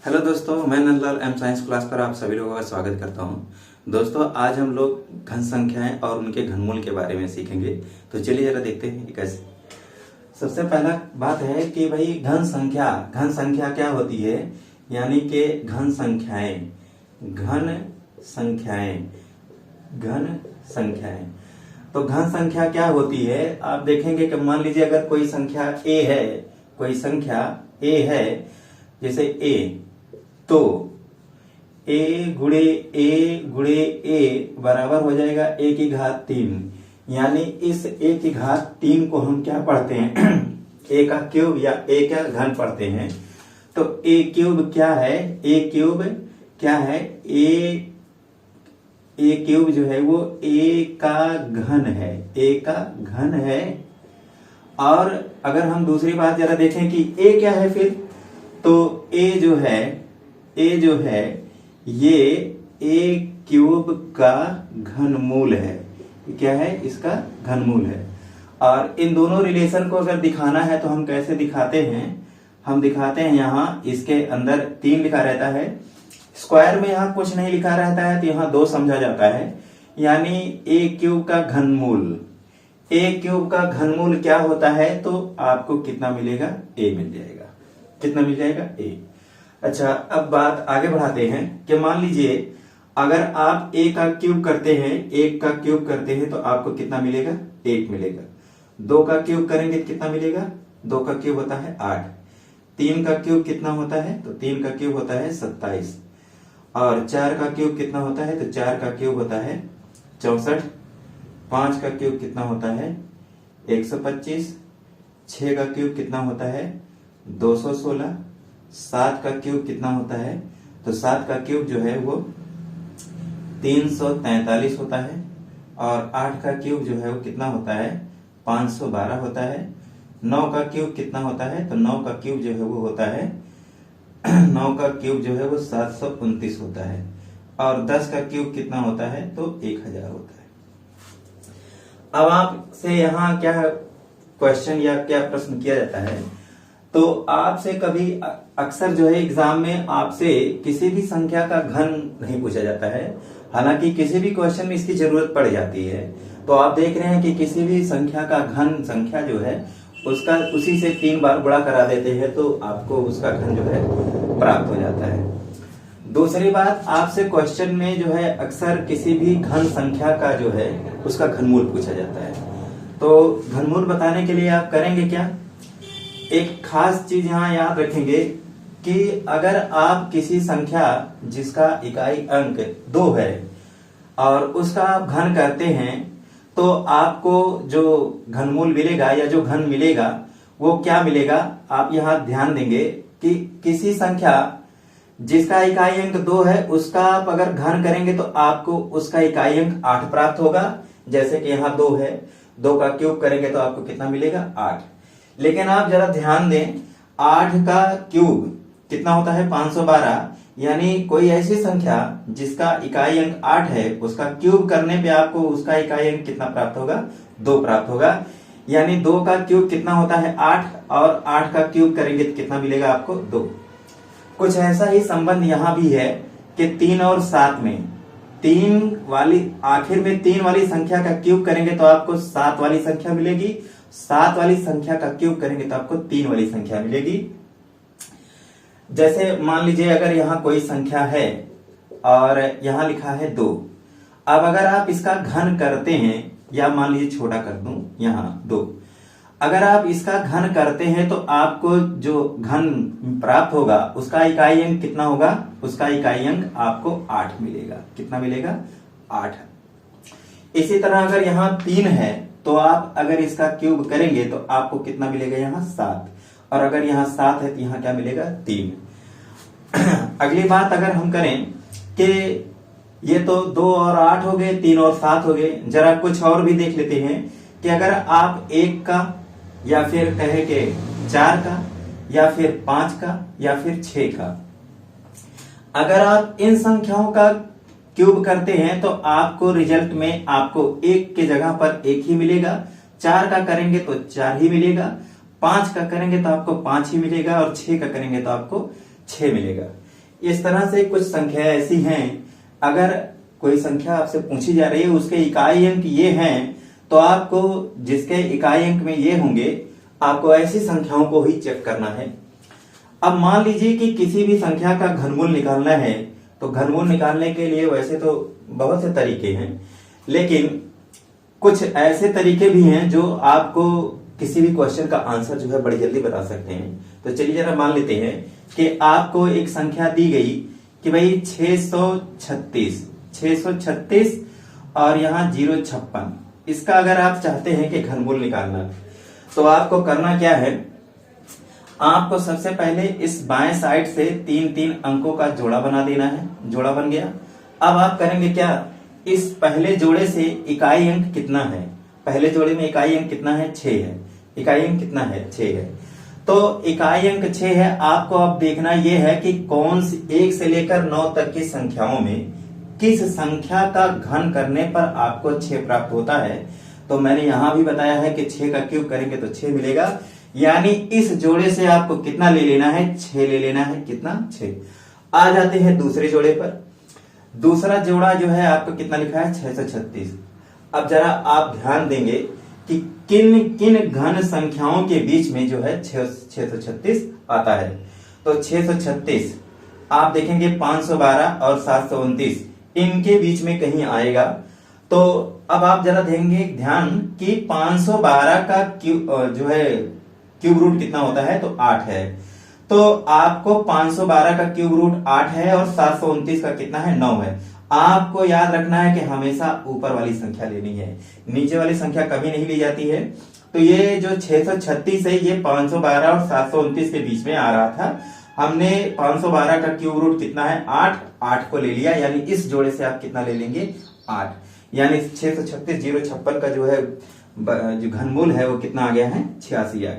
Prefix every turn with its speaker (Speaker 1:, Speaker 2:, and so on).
Speaker 1: Hello दोस्तों, मैं Nandlal M science class पर आप सभी लोगों का स्वागत करता हूं। दोस्तों, आज हम लोग घन संख्याएं और उनके घनमूल के बारे में सीखेंगे। तो चलिए जरा देखते हैं कि कैसे। सबसे पहला बात है कि भाई घन संख्या क्या होती है, यानी कि घन संख्याएं। तो घन संख्या क्या होती है, आप देखेंगे कि मान लीजिए अगर कोई संख्या ए है, जैसे ए, तो ए गुणे ए बराबर हो जाएगा ए की घात 3। यानी इस ए की घात 3 को हम क्या पढ़ते हैं ए का क्यूब या ए का घन पढ़ते हैं। तो ए क्यूब क्या है, ए क्यूब जो है वो ए का घन है। और अगर हम दूसरी बात जरा देखें कि ए क्या है फिर, तो ए जो है ये ए क्यूब का घनमूल है। क्या है, इसका घनमूल है। और इन दोनों रिलेशन को अगर दिखाना है तो हम कैसे दिखाते हैं, हम दिखाते हैं यहाँ इसके अंदर 3 लिखा रहता है, स्क्वायर में यहाँ कुछ नहीं लिखा रहता है, तो यहाँ 2 समझा जाता है। यानी ए क्यूब का घनमूल क्या होता है, तो आपको कितना मिलेगा, ए मिल जाएगा। कितना मिल जाएगा, ए। अच्छा, अब बात आगे बढ़ाते हैं कि मान लीजिए अगर आप ए का क्यूब करते हैं तो आपको कितना मिलेगा, 1 मिलेगा। 2 का क्यूब करेंगे तो कितना मिलेगा, 2 का क्यूब होता है 8। 3 का क्यूब कितना होता है, तो 3 का क्यूब होता है 27। और 4 का क्यूब कितना होता है, तो 4 का क्यूब होता है 64। 5 का क्यूब कितना होता है 125। 6 का क्यूब कितना होता है 216। 7 का क्यूब कितना होता है, तो 7 का क्यूब जो है वो 343 होता है। और 8 का क्यूब जो है वो कितना होता है 512 होता है। 9 का क्यूब कितना होता है, तो 9 का क्यूब जो है वो होता है 9 का क्यूब जो है वो 729 होता है। और 10 का क्यूब कितना होता है, तो 1000 होता है। अब आपसे यहाँ क्या क्वेश्चन या क्या प्रश्न किया जाता है, तो आपसे कभी अक्सर जो है एग्जाम में आपसे किसी भी संख्या का घन नहीं पूछा जाता है। हालांकि किसी भी क्वेश्चन में इसकी जरूरत पड़ जाती है। तो आप देख रहे हैं कि किसी भी संख्या का घन संख्या जो है उसका उसी से 3 बार गुणा करा देते हैं, तो आपको उसका घन जो है प्राप्त हो जाता है। दूसरी बात, आपसे क्वेश्चन में जो है अक्सर किसी भी घन संख्या का जो है उसका घनमूल पूछा जाता है। तो घनमूल बताने के लिए आप करेंगे क्या, एक खास चीज यहाँ याद रखेंगे कि अगर आप किसी संख्या जिसका इकाई अंक 2 है और उसका आप घन करते हैं, तो आपको जो घनमूल मिलेगा या जो घन मिलेगा वो क्या मिलेगा, आप यहाँ ध्यान देंगे कि किसी संख्या जिसका इकाई अंक 2 है उसका आप अगर घन करेंगे तो आपको उसका इकाई अंक 8 प्राप्त होगा। जैसे कि यहाँ 2 है, 2 का क्यूब करेंगे तो आपको कितना मिलेगा, 8। लेकिन आप जरा ध्यान दें, 8 का क्यूब कितना होता है 512। यानी कोई ऐसी संख्या जिसका इकाई अंक 8 है उसका क्यूब करने पे आपको उसका इकाई अंक कितना प्राप्त होगा, 2 प्राप्त होगा। यानी 2 का क्यूब कितना होता है 8, और 8 का क्यूब करेंगे तो कितना मिलेगा आपको, 2। कुछ ऐसा ही संबंध यहाँ भी है कि 3 और 7 में, 3 वाली आखिर में 3 वाली संख्या का क्यूब करेंगे तो आपको 7 वाली संख्या मिलेगी। 7 वाली संख्या का क्यूब करेंगे तो आपको 3 वाली संख्या मिलेगी। जैसे मान लीजिए अगर यहाँ कोई संख्या है और यहाँ लिखा है 2। अब अगर आप इसका घन करते हैं, या मान लीजिए छोटा कर दूं यहाँ 2, अगर आप इसका घन करते हैं तो आपको जो घन प्राप्त होगा उसका इकाई अंक कितना होगा, उसका इकाई अंक आपको 8 मिलेगा। कितना मिलेगा, 8। इसी तरह अगर यहाँ 3 है तो आप अगर इसका क्यूब करेंगे तो आपको कितना मिलेगा, यहाँ 7। और अगर यहाँ 7 है तो यहाँ क्या मिलेगा, 3। अगली बात अगर हम करें कि ये तो 2 और 8 हो गए, 3 और 7 हो गए, जरा कुछ और भी देख लेते हैं कि अगर आप 1 का या फिर कहे कि 4 का या फिर 5 का या फिर 6 का, अगर आप इन संख्याओं का क्यूब करते हैं तो आपको रिजल्ट में आपको 1 के जगह पर 1 ही मिलेगा। 4 का करेंगे तो 4 ही मिलेगा। 5 का करेंगे तो आपको 5 ही मिलेगा, और 6 का करेंगे तो आपको 6 मिलेगा। इस तरह से कुछ संख्या ऐसी हैं, अगर कोई संख्या आपसे पूछी जा रही है उसके इकाई अंक ये हैं, तो आपको जिसके इकाई अंक में ये होंगे आपको ऐसी संख्याओं को ही चेक करना है। अब मान लीजिए कि किसी भी संख्या का घनमूल निकालना है, तो घनमूल निकालने के लिए वैसे तो बहुत से तरीके हैं, लेकिन कुछ ऐसे तरीके भी हैं जो आपको किसी भी क्वेश्चन का आंसर जो है बड़ी जल्दी बता सकते हैं। तो चलिए जरा मान लेते हैं कि आपको एक संख्या दी गई कि भाई 636 और यहाँ 056, इसका अगर आप चाहते हैं कि घनमूल निकालना, तो आपको करना क्या है, आपको सबसे पहले इस बाएं साइड से 3-3 अंकों का जोड़ा बना देना है। जोड़ा बन गया। अब आप करेंगे क्या, इस पहले जोड़े से इकाई अंक कितना है, पहले जोड़े में इकाई अंक कितना है, 6 है। इकाई अंक कितना है, 6 है। तो इकाई अंक 6 है। आपको अब देखना यह है कि कौन सी 1 से लेकर 9 तक की संख्याओं में किस संख्या का घन करने पर आपको 6 प्राप्त होता है। तो मैंने यहां भी बताया है कि 6 का क्यूब करेंगे तो 6 मिलेगा, यानी इस जोड़े से आपको कितना ले लेना है, 6 ले लेना है। कितना, 6। आ जाते हैं दूसरे जोड़े पर। दूसरा जोड़ा जो है आपको कितना लिखा है, 636। अब जरा आप ध्यान देंगे कि किन किन घन संख्याओं के बीच में जो है 636 आता है। तो 636 आप देखेंगे 512 और 729 इनके बीच में कहीं आएगा। तो अब आप जरा देंगे ध्यान कि 512 का जो है क्यूब रूट कितना होता है, तो 8 है। तो आपको 512 का क्यूब रूट 8 है और 729 का कितना है, 9 है। आपको याद रखना है कि हमेशा ऊपर वाली संख्या लेनी है, नीचे वाली संख्या कभी नहीं ली जाती है। तो ये जो 636 है ये 512 और 729 के बीच में आ रहा था। हमने 512 का क्यूब रूट कितना है, 8 को ले लिया, यानी इस जोड़े से आप कितना ले लेंगे, 8। यानी 636 056 का जो है जो घनमूल है वो कितना आ गया है, 86 आ गया।